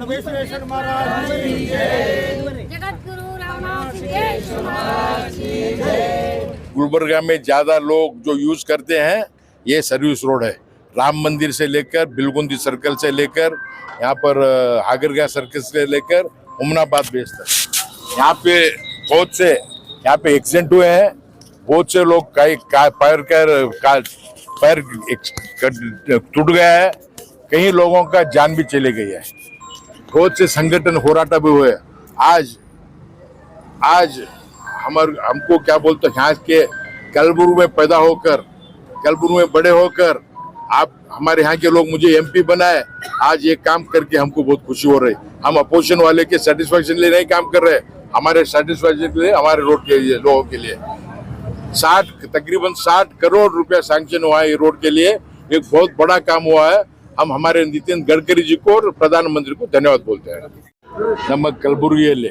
बसवेश्वर महाराज की जय। जगतगुरु रामनाथ महाराज की जय। गुलबर्गा में ज़्यादा लोग जो यूज़ करते हैं ये सर्विस रोड है। राम मंदिर से लेकर बिलगुंदी सर्कल से लेकर यहाँ पर हागरगा सर्कल से लेकर हुमनाबाद बेस तक यहाँ पे बहुत से एक्सीडेंट हुए हैं। बहुत से लोग पैर टूट गया है, कई लोगों का जान भी चले गई है। बहुत से संगठन होराटा भी हुए। आज हमको क्या बोलते हैं, यहाँ के कलबुर्गी में पैदा होकर कलबुर्गी में बड़े होकर आप हमारे यहाँ के लोग मुझे एमपी बनाए। आज ये काम करके हमको बहुत खुशी हो रही। हम अपोजिशन वाले के सेटिस्फैक्शन लिए नहीं काम कर रहे, हमारे सेटिस्फैक्शन के लिए, हमारे रोड के लिए, लोगों के लिए। तकरीबन 60 करोड़ रुपया सैंक्शन हुआ है ये रोड के लिए। एक बहुत बड़ा काम हुआ है। हम हमारे नितिन गडकरी जी को और प्रधानमंत्री को धन्यवाद बोलते हैं। ನಮ್ಮ ಕಲಬುರಗಿಯಲ್ಲಿ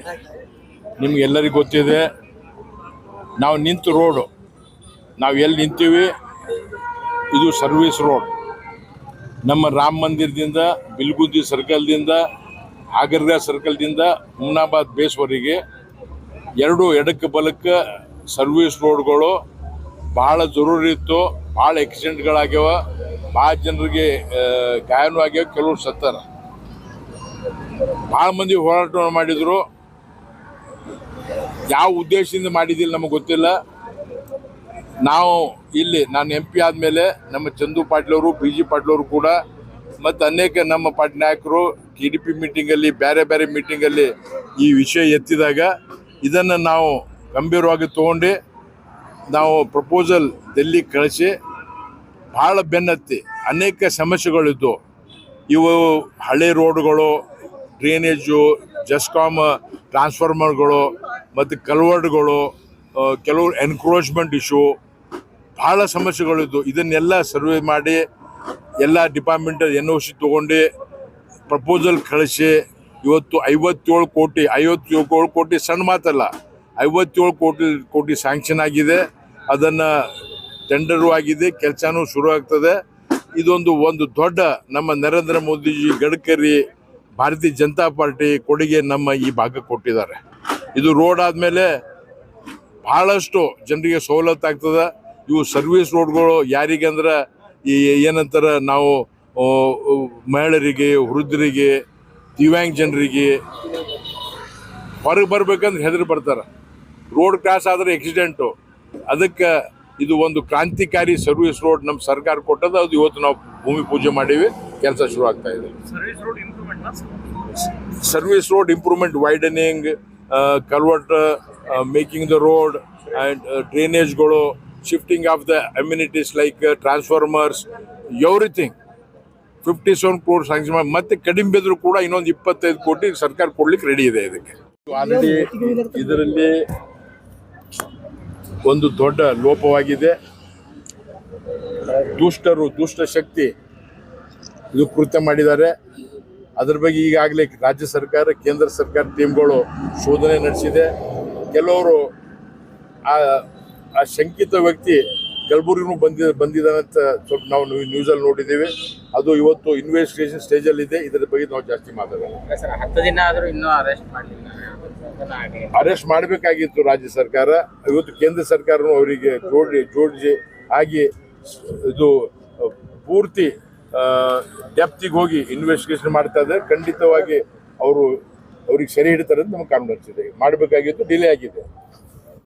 ನಿಮಗೆಲ್ಲರಿಗೂ ಗೊತ್ತಿದೆ, ನಾವು ನಿಂತ ರೋಡು, ನಾವು ಎಲ್ಲಿ ನಿಂತೀವಿ ಇದು ಸರ್ವಿಸ್ ರೋಡ್. ನಮ್ಮ ರಾಮ ಮಂದಿರದಿಂದ ಬಿಲ್ಗುಂದಿ ಸರ್ಕಲ್ದಿಂದ ಹಾಗರ್ಗಾ ಸರ್ಕಲ್ದಿಂದ ಹುಮ್ನಾಬಾದ್ ಬೇಸ್ವರೆಗೆ ಎರಡು ಎಡಕ್ಕೆ ಬಲಕ್ಕೆ ಸರ್ವಿಸ್ ರೋಡ್ಗಳು ಭಾಳ ಜರೂರಿ ಇತ್ತು. ಭಾಳ ಆಕ್ಸಿಡೆಂಟ್ಗಳಾಗ್ಯಾವ, ಭಾಳ ಜನರಿಗೆ ಗಾಯನೂ ಆಗ್ಯಾವ, ಕೆಲವರು ಸತ್ತಾರ. ಭಾಳ ಮಂದಿ ಹೋರಾಟ ಮಾಡಿದ್ರು. ಯಾವ ಉದ್ದೇಶದಿಂದ ಮಾಡಿದಿಲ್ಲ ನಮಗೆ ಗೊತ್ತಿಲ್ಲ. ನಾವು ಇಲ್ಲಿ ನಾನು MP ಆದಮೇಲೆ ನಮ್ಮ ಚಂದು ಪಾಟೀಲ್ ಅವರು, BG ಪಾಟೀಲ್ ಅವರು ಕೂಡ ಮತ್ತು ಅನೇಕ ನಮ್ಮ ಪಾರ್ಟಿ ನಾಯಕರು TDP ಮೀಟಿಂಗಲ್ಲಿ, ಬೇರೆ ಬೇರೆ ಮೀಟಿಂಗಲ್ಲಿ ಈ ವಿಷಯ ಎತ್ತಿದಾಗ ಇದನ್ನು ನಾವು ಗಂಭೀರವಾಗಿ ತಗೊಂಡು ನಾವು ಪ್ರಪೋಸಲ್ ಡೆಲ್ಲಿಗೆ ಕಳಿಸಿ ಭಾಳ ಬೆನ್ನತ್ತಿ ಅನೇಕ ಸಮಸ್ಯೆಗಳಿದ್ದು. ಇವು ಹಳೆ ರೋಡ್ಗಳು, ಡ್ರೈನೇಜು, ಜಸ್ಕಾಮ್ ಟ್ರಾನ್ಸ್ಫಾರ್ಮರ್ಗಳು ಮತ್ತು ಕಲ್ವರ್ಡ್ಗಳು, ಕೆಲವು ಎನ್ಕ್ರೋಚ್ಮೆಂಟ್ ಇಶ್ಯೂ, ಭಾಳ ಸಮಸ್ಯೆಗಳಿದ್ದು. ಇದನ್ನೆಲ್ಲ ಸರ್ವೆ ಮಾಡಿ ಎಲ್ಲ ಡಿಪಾರ್ಟ್ಮೆಂಟ್ NOC ತೊಗೊಂಡು ಪ್ರಪೋಸಲ್ ಕಳಿಸಿ ಇವತ್ತು 57 ಕೋಟಿ ಸಣ್ಣ ಮಾತಲ್ಲ, 57 ಕೋಟಿ ಸ್ಯಾಂಕ್ಷನ್ ಆಗಿದೆ. ಅದನ್ನು ಟೆಂಡರು ಆಗಿದೆ, ಕೆಲಸನೂ ಶುರು ಆಗ್ತದೆ. ಒಂದು ದೊಡ್ಡ ನಮ್ಮ ನರೇಂದ್ರ ಮೋದಿಜಿ, ಗಡ್ಕರಿ, ಭಾರತೀಯ ಜನತಾ ಪಾರ್ಟಿ ಕೊಡುಗೆ ನಮ್ಮ ಈ ಭಾಗಕ್ಕೆ ಕೊಟ್ಟಿದ್ದಾರೆ. ಇದು ರೋಡ್ ಆದಮೇಲೆ ಭಾಳಷ್ಟು ಜನರಿಗೆ ಸವಲತ್ತು ಆಗ್ತದೆ. ಇವು ಸರ್ವಿಸ್ ರೋಡ್ಗಳು ಯಾರಿಗೆ ಅಂದ್ರೆ ಈ ಏನಂತಾರೆ, ನಾವು ಮಹಿಳೆಯರಿಗೆ, ವೃದ್ಧರಿಗೆ, ದಿವ್ಯಾಂಗ ಜನರಿಗೆ ಹೊರಗೆ ಬರ್ಬೇಕಂದ್ರೆ ಹೆದರಿ ಬರ್ತಾರೆ. ರೋಡ್ ಕ್ರಾಸ್ ಆದರೆ ಆಕ್ಸಿಡೆಂಟು. ಅದಕ್ಕೆ ಇದು ಒಂದು ಕ್ರಾಂತಿಕಾರಿ ಸರ್ವಿಸ್ ರೋಡ್ ನಮ್ಮ ಸರ್ಕಾರ ಕೊಟ್ಟದ್ದು. ಅದು ಇವತ್ತು ನಾವು ಭೂಮಿ ಪೂಜೆ ಮಾಡೀವಿ, ಕೆಲಸ ಶುರು ಆಗ್ತಾ ಇದೆ. Service road improvement, widening, culvert, making the road and ಡ್ರೈನೇಜ್ಗಳು, shifting of the amenities like transformers, everything 57 ಕೋಟಿ ಸ್ಯಾಂಕ್ಷನ್ ಮಾಡಿ. ಮತ್ತೆ ಕಡಿಮೆ ಬಿದ್ದರೂ ಕೂಡ ಇನ್ನೊಂದು 25 ಕೋಟಿ ಸರ್ಕಾರ ಕೊಡ್ಲಿಕ್ಕೆ ರೆಡಿ ಇದೆ. ಇದಕ್ಕೆ ಆಲ್ರೆಡಿ ಇದರಲ್ಲಿ ಒಂದು ದೊಡ್ಡ ಲೋಪವಾಗಿದೆ. ದುಷ್ಟ ಶಕ್ತಿ ಇದು ಕೃತ್ಯ ಮಾಡಿದ್ದಾರೆ. ಅದ್ರ ಬಗ್ಗೆ ಈಗಾಗಲೇ ರಾಜ್ಯ ಸರ್ಕಾರ, ಕೇಂದ್ರ ಸರ್ಕಾರ ಟೀಮ್ಗಳು ಶೋಧನೆ ನಡೆಸಿದೆ. ಕೆಲವರು ಆ ಶಂಕಿತ ವ್ಯಕ್ತಿ ಕಲಬುರಗಿನೂ ಬಂದಿದ್ದಾನಂತ ಸ್ವಲ್ಪ ನಾವು ನ್ಯೂಸಲ್ಲಿ ನೋಡಿದ್ದೀವಿ. ಅದು ಇವತ್ತು ಇನ್ವೆಸ್ಟಿಗೇಷನ್ ಸ್ಟೇಜಲ್ಲಿ ಇದೆ. ಇದರ ಬಗ್ಗೆ ನಾವು ಜಾಸ್ತಿ ಮಾತಾಡೋಣ. 10 ದಿನ ಆದರೂ ಇನ್ನೂ ಅರೆಸ್ಟ್ ಮಾಡಲಿಲ್ಲ. ಅರೆಸ್ಟ್ ಮಾಡಬೇಕಾಗಿತ್ತು ರಾಜ್ಯ ಸರ್ಕಾರ. ಇವತ್ತು ಕೇಂದ್ರ ಸರ್ಕಾರನೂ ಅವರಿಗೆ ಜೋಡಿಸಿ ಆಗಿ ಇದು ಪೂರ್ತಿ ಡೆಪ್ತಿಗೆ ಹೋಗಿ ಇನ್ವೆಸ್ಟಿಗೇಷನ್ ಮಾಡ್ತಾ ಇದ್ದಾರೆ. ಖಂಡಿತವಾಗಿ ಅವ್ರಿಗೆ ಸರಿ ಹಿಡಿತಾರೆ ಅಂತ ನಮಗೆ ಕಾನೂನು ಮಾಡಬೇಕಾಗಿತ್ತು, ಡಿಲೇ ಆಗಿದೆ.